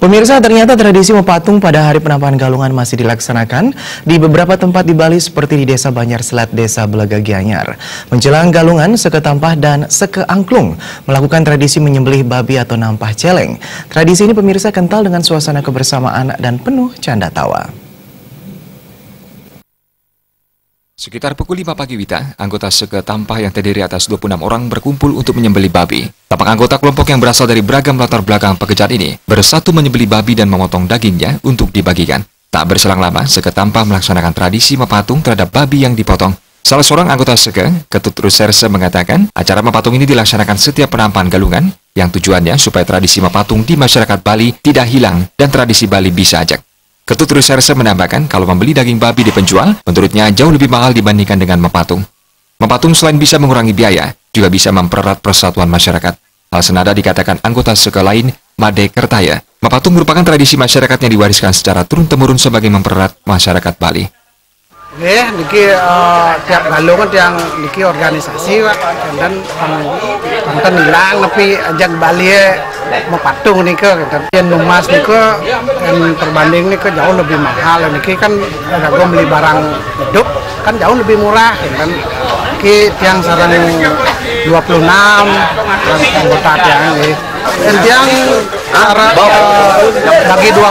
Pemirsa, ternyata tradisi mepatung pada hari penampahan galungan masih dilaksanakan di beberapa tempat di Bali seperti di Desa Banjar Selat, Desa Belega Gianyar. Menjelang galungan, Seke Tampah dan Seke Angklung melakukan tradisi menyembelih babi atau nampah celeng. Tradisi ini pemirsa kental dengan suasana kebersamaan dan penuh canda tawa. Sekitar pukul 5 pagi Wita, anggota Seke Tampah yang terdiri atas 26 orang berkumpul untuk menyembelih babi. Tampak anggota kelompok yang berasal dari beragam latar belakang pekerjaan ini bersatu menyembelih babi dan memotong dagingnya untuk dibagikan. Tak berselang lama, Seke Tampah melaksanakan tradisi mepatung terhadap babi yang dipotong. Salah seorang anggota Seke, Ketut Reserse, mengatakan acara mepatung ini dilaksanakan setiap penampahan galungan yang tujuannya supaya tradisi mepatung di masyarakat Bali tidak hilang dan tradisi Bali bisa ajak. Ketut Reserse menambahkan kalau membeli daging babi di penjual, menurutnya jauh lebih mahal dibandingkan dengan mepatung. Mepatung selain bisa mengurangi biaya, juga bisa mempererat persatuan masyarakat. Hal senada dikatakan anggota Seke lain, Made Kertaya. Mepatung merupakan tradisi masyarakat yang diwariskan secara turun-temurun sebagai mempererat masyarakat Bali. Niki tiap galungan yang niki organisasi Pak, dan konten hilang tapi ajak Bali mau patung nih yang emas nih yang terbanding nih jauh lebih mahal. Niki kan ada gue beli barang hidup kan jauh lebih murah kan. Niki tiang sarang 26 anggota tiang nih. Dan tiang bagi 26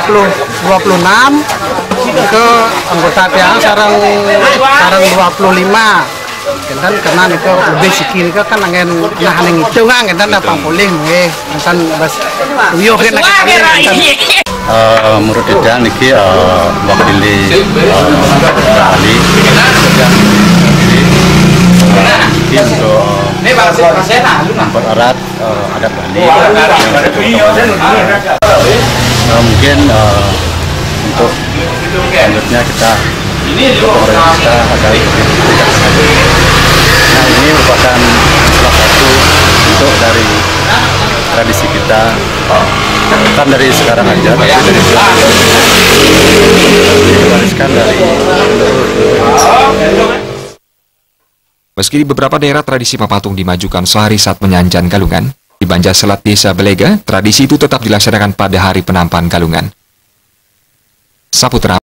ke anggota tiang sarang 25 dan karena itu lebih sikit itu kan angin nah angin itu kan kita dapat pulih kan bas uyuh kan menurut kita niki wakili Bali untuk mempererat adat Bali mungkin untuk selanjutnya kita pemerintah kita agar tidak maju. Nah, ini merupakan salah satu bentuk dari tradisi kita, bukan dari sekarang aja, tapi dari diwariskan dari Meski di beberapa daerah tradisi mepatung dimajukan sehari saat menyanjan galungan, di Banjar Selat Desa Belega, tradisi itu tetap dilaksanakan pada hari penampahan galungan. Saputra